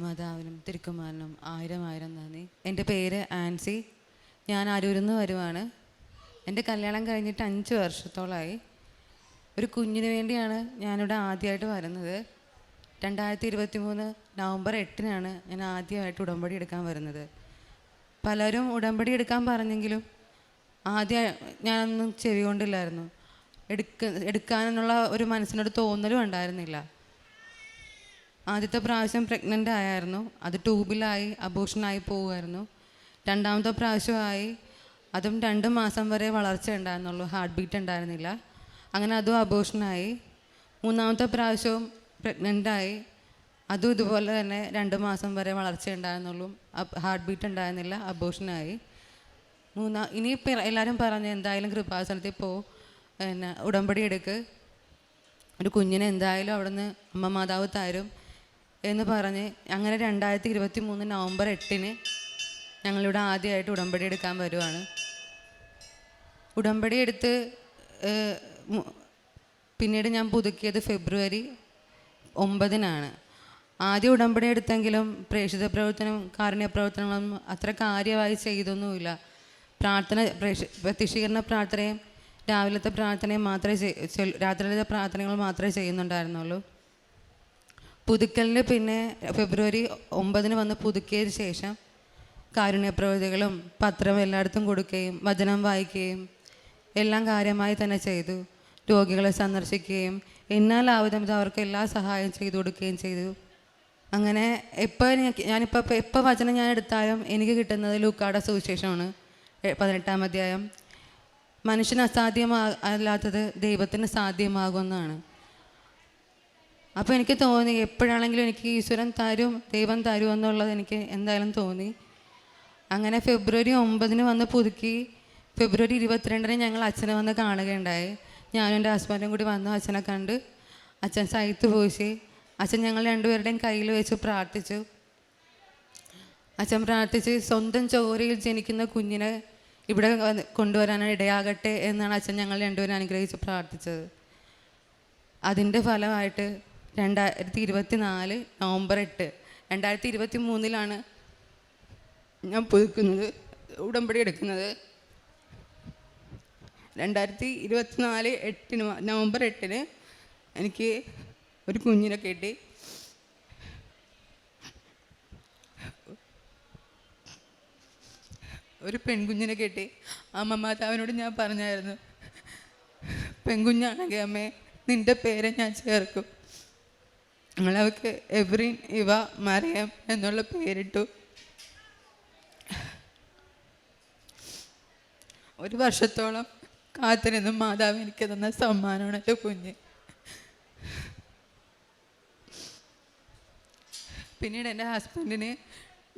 മാതാവിനും തിരുക്കുമാരനും ആയിരം ആയിരം നന്ദി. എൻ്റെ പേര് ആൻസി. ഞാൻ അരൂരിൽ നിന്ന് വരുവാണ്. എൻ്റെ കല്യാണം കഴിഞ്ഞിട്ട് 5 വർഷത്തോളമായി. ഒരു കുഞ്ഞിന് വേണ്ടിയാണ് ഞാനിവിടെ ആദ്യമായിട്ട് വരുന്നത്. 2023 നവംബർ 8-നാണ് ഞാൻ ആദ്യമായിട്ട് ഉടമ്പടി എടുക്കാൻ വരുന്നത്. പലരും ഉടമ്പടി എടുക്കാൻ പറഞ്ഞെങ്കിലും ആദ്യം ഞാനൊന്നും ചെവി കൊണ്ടില്ലായിരുന്നു. എടുക്കാനുള്ള ഒരു മനസ്സിനൊരു തോന്നലും ഉണ്ടായിരുന്നില്ല. ആദ്യത്തെ പ്രാവശ്യം പ്രഗ്നൻ്റ് ആയായിരുന്നു. അത് ട്യൂബിലായി അബോർഷനായി പോവുമായിരുന്നു. രണ്ടാമത്തെ പ്രാവശ്യമായി, അതും 2 മാസം വരെ വളർച്ച ഉണ്ടായിരുന്നുള്ളൂ, ഹാർട്ട് ബീറ്റ് ഉണ്ടായിരുന്നില്ല. അങ്ങനെ അതും അബോർഷനായി. 3-ാമത്തെ പ്രാവശ്യവും പ്രഗ്നൻ്റായി. അതും ഇതുപോലെ തന്നെ 2 മാസം വരെ വളർച്ച ഉണ്ടായിരുന്നുള്ളൂ, ഹാർട്ട് ബീറ്റ് ഉണ്ടായിരുന്നില്ല, അബോർഷനായി. ഇനി എല്ലാവരും പറഞ്ഞ് എന്തായാലും കൃപാസനത്തിൽ പിന്നെ ഉടമ്പടി എടുക്ക്, ഒരു കുഞ്ഞിനെ എന്തായാലും അവിടെ നിന്ന് അമ്മ മാതാവ് തരും എന്ന് പറഞ്ഞ് അങ്ങനെ 2023 നവംബർ 8-ന് ഞങ്ങളിവിടെ ആദ്യമായിട്ട് ഉടമ്പടി എടുക്കാൻ വരുവാണ്. ഉടമ്പടി എടുത്ത് പിന്നീട് ഞാൻ പുതുക്കിയത് ഫെബ്രുവരി 9-നാണ്. ആദ്യം ഉടമ്പടി എടുത്തെങ്കിലും പ്രേക്ഷിത പ്രവർത്തനം, കാരുണ്യ പ്രവർത്തനങ്ങളൊന്നും അത്ര കാര്യമായി ചെയ്തൊന്നുമില്ല. പ്രത്യക്ഷീകരണ പ്രാർത്ഥനയും രാവിലത്തെ പ്രാർത്ഥനയും രാത്രിയിലത്തെ പ്രാർത്ഥനകൾ മാത്രമേ ചെയ്യുന്നുണ്ടായിരുന്നുള്ളൂ. പുതുക്കലിന് പിന്നെ ഫെബ്രുവരി 9-ന് വന്ന് പുതുക്കിയതിന് ശേഷം കാരുണ്യ പ്രവൃത്തികളും പത്രം എല്ലായിടത്തും കൊടുക്കുകയും വചനം വായിക്കുകയും എല്ലാം കാര്യമായി തന്നെ ചെയ്തു. രോഗികളെ സന്ദർശിക്കുകയും എന്നാലാവുന്ന അവർക്ക് എല്ലാ സഹായം ചെയ്തു കൊടുക്കുകയും ചെയ്തു. അങ്ങനെ എപ്പോൾ വചനം ഞാൻ എടുത്താലും എനിക്ക് കിട്ടുന്നത് ലൂക്കായുടെ സുവിശേഷമാണ്, 18-ാം അധ്യായം. മനുഷ്യന് അസാധ്യമാകാത്തത് ദൈവത്തിന് സാധ്യമാകുമെന്നാണ്. അപ്പോൾ എനിക്ക് തോന്നി എപ്പോഴാണെങ്കിലും എനിക്ക് ഈശ്വരൻ തരും, ദൈവം തരും എന്നുള്ളത് എനിക്ക് എന്തായാലും തോന്നി. അങ്ങനെ ഫെബ്രുവരി 9-ന് വന്ന് പുതുക്കി. ഫെബ്രുവരി 22-ന് ഞങ്ങൾ അച്ഛനെ വന്ന് കാണുകയുണ്ടായി. ഞാനും എൻ്റെ ഹസ്ബൻഡും കൂടി വന്നു. അച്ഛനെ കണ്ട് അച്ഛൻ സൈത്ത് പൂശി. അച്ഛൻ ഞങ്ങൾ രണ്ടുപേരുടെയും കയ്യിൽ വെച്ച് പ്രാർത്ഥിച്ചു. അച്ഛൻ പ്രാർത്ഥിച്ച് സ്വന്തം ചോരയിൽ ജനിക്കുന്ന കുഞ്ഞിനെ ഇവിടെ കൊണ്ടുവരാൻ ഇടയാകട്ടെ എന്നാണ് അച്ഛൻ ഞങ്ങൾ രണ്ടുപേരും അനുഗ്രഹിച്ച് പ്രാർത്ഥിച്ചത്. അതിൻ്റെ ഫലമായിട്ട് 2024 നവംബർ 8, 2023-ലാണ് ഞാൻ പുതുക്കുന്നത്, ഉടമ്പടി എടുക്കുന്നത്. 2024 നവംബർ 8-ന് എനിക്ക് ഒരു കുഞ്ഞിനെ കിട്ടി. ഒരു പെൺകുഞ്ഞിനെ കിട്ടി. അമ്മ മാതാവിനോട് ഞാൻ പറഞ്ഞായിരുന്നു, പെൺകുഞ്ഞാണെങ്കിൽ അമ്മേ നിൻ്റെ പേരെ ഞാൻ ചേർക്കും. അവൾക്ക് എവ്രീൻ ഇവ മറിയം എന്നുള്ള പേരിട്ടു. 1 വർഷത്തോളം കാത്തിരുന്ന് മാതാവ് എനിക്ക് തന്ന സമ്മാനമാണ് എൻ്റെ കുഞ്ഞ്. പിന്നീട് എൻ്റെ ഹസ്ബൻഡിന്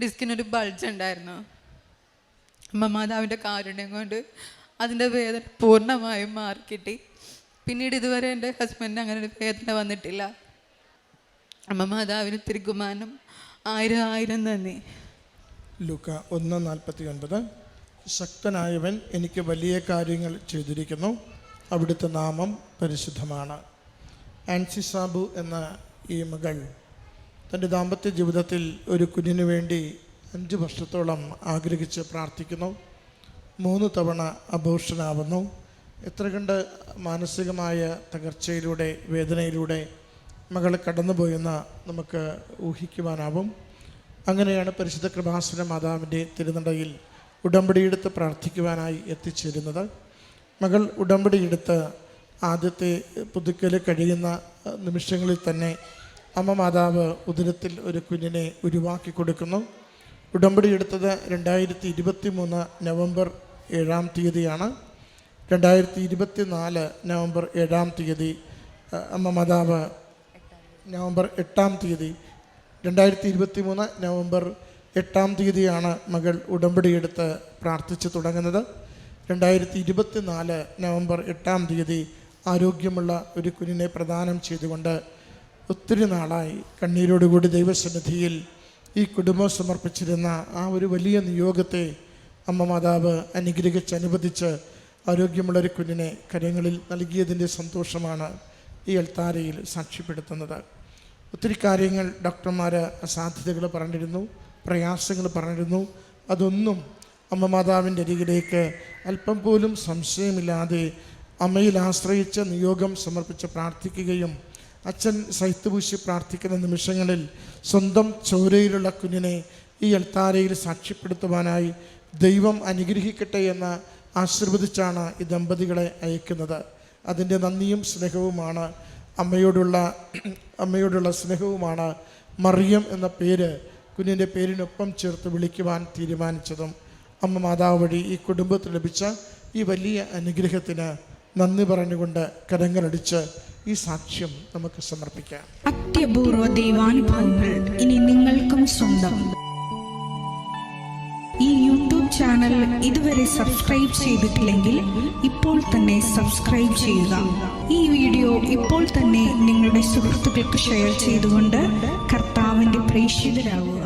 ഡിസ്കിനൊരു ബൾജ് ഉണ്ടായിരുന്നു. അമ്മ മാതാവിൻ്റെ കാരുണ്യം കൊണ്ട് അതിൻ്റെ വേദന പൂർണ്ണമായും മാറിക്കിട്ടി. പിന്നീട് ഇതുവരെ എൻ്റെ ഹസ്ബൻഡിന് അങ്ങനെ ഒരു വേദന വന്നിട്ടില്ല. അമ്മ മാതാവിന് തിരുക്കുമാരനും 1000 നന്ദി. ലൂക്ക 1:49. ശക്തനായവൻ എനിക്ക് വലിയ കാര്യങ്ങൾ ചെയ്തിരിക്കുന്നു, അവിടുത്തെ നാമം പരിശുദ്ധമാണ്. ആൻസി സാബു എന്ന ഈ മകൾ തൻ്റെ ദാമ്പത്യ ജീവിതത്തിൽ ഒരു കുഞ്ഞിനു വേണ്ടി 5 വർഷത്തോളം ആഗ്രഹിച്ച് പ്രാർത്ഥിക്കുന്നു. 3 തവണ അബോർഷനാവുന്നു. എത്ര കണ്ട് മാനസികമായ തകർച്ചയിലൂടെ, വേദനയിലൂടെ മകൾ കടന്നുപോയെന്ന് നമുക്ക് ഊഹിക്കുവാനാവും. അങ്ങനെയാണ് പരിശുദ്ധ കൃപാസന മാതാവിൻ്റെ തിരുനടയിൽ ഉടമ്പടിയെടുത്ത് പ്രാർത്ഥിക്കുവാനായി എത്തിച്ചേരുന്നത്. മകൾ ഉടമ്പടിയെടുത്ത് ആദ്യത്തെ പുതുക്കൽ കഴിയുന്ന നിമിഷങ്ങളിൽ തന്നെ അമ്മ മാതാവ് ഉദരത്തിൽ ഒരു കുഞ്ഞിനെ ഉരുവാക്കി കൊടുക്കുന്നു. ഉടമ്പടി എടുത്തത് 2023 നവംബർ 7-ാം തീയതിയാണ്. 2024 നവംബർ 7-ാം തീയതി അമ്മ മാതാവ് നവംബർ 8-ാം തീയതി 2023 നവംബർ 8-ാം തീയതിയാണ് മകൾ ഉടമ്പടിയെടുത്ത് പ്രാർത്ഥിച്ചു തുടങ്ങുന്നത്. 2024 നവംബർ 8-ാം തീയതി ആരോഗ്യമുള്ള ഒരു കുഞ്ഞിനെ പ്രദാനം ചെയ്തുകൊണ്ട് ഒത്തിരി നാളായി കണ്ണീരോടുകൂടി ദൈവസന്നിധിയിൽ ഈ കുടുംബം സമർപ്പിച്ചിരുന്ന ആ ഒരു വലിയ നിയോഗത്തെ അമ്മ മാതാവ് അനുഗ്രഹിച്ച് ആരോഗ്യമുള്ളൊരു കുഞ്ഞിനെ കരങ്ങളിൽ നൽകിയതിൻ്റെ സന്തോഷമാണ് ഈ അൾത്താരയിൽ സാക്ഷ്യപ്പെടുത്തുന്നത്. ഒത്തിരി കാര്യങ്ങൾ ഡോക്ടർമാർ അസാധ്യതകൾ പറഞ്ഞിരുന്നു, പ്രയാസങ്ങൾ പറഞ്ഞിരുന്നു. അതൊന്നും അമ്മ മാതാവിൻ്റെ അരികിലേക്ക് അല്പം പോലും സംശയമില്ലാതെ അമ്മയിൽ ആശ്രയിച്ച് നിയോഗം സമർപ്പിച്ച് പ്രാർത്ഥിക്കുകയും അച്ഛൻ സൈത്തുപൂശി പ്രാർത്ഥിക്കുന്ന നിമിഷങ്ങളിൽ സ്വന്തം ചോരയിലുള്ള കുഞ്ഞിനെ ഈ അൾത്താരയിൽ സാക്ഷ്യപ്പെടുത്തുവാനായി ദൈവം അനുഗ്രഹിക്കട്ടെ എന്ന് ആശീർവദിച്ചാണ് ഈ ദമ്പതികളെ അയക്കുന്നത്. അതിൻ്റെ നന്ദിയും സ്നേഹവുമാണ് അമ്മയോടുള്ള സ്നേഹവുമാണ് മറിയം എന്ന പേര് കുഞ്ഞിൻ്റെ പേരിനൊപ്പം ചേർത്ത് വിളിക്കുവാൻ തീരുമാനിച്ചതും. അമ്മ മാതാവ് വഴി ഈ കുടുംബത്തിൽ ലഭിച്ച ഈ വലിയ അനുഗ്രഹത്തിന് നന്ദി പറഞ്ഞുകൊണ്ട് കരങ്ങളടിച്ച് ഈ സാക്ഷ്യം നമുക്ക് സമർപ്പിക്കാം. അത്യപൂർവ ദൈവാനുഭവങ്ങൾ ഇനി നിങ്ങൾക്കും സ്വന്തം. ഈ യൂട്യൂബ് ചാനൽ ഇതുവരെ സബ്സ്ക്രൈബ് ചെയ്തിട്ടില്ലെങ്കിൽ ഇപ്പോൾ തന്നെ സബ്സ്ക്രൈബ് ചെയ്യുക. ഈ വീഡിയോ ഇപ്പോൾ തന്നെ നിങ്ങളുടെ സുഹൃത്തുക്കൾക്ക് ഷെയർ ചെയ്തുകൊണ്ട് കർത്താവിൻ്റെ പ്രേക്ഷിതരാകുക.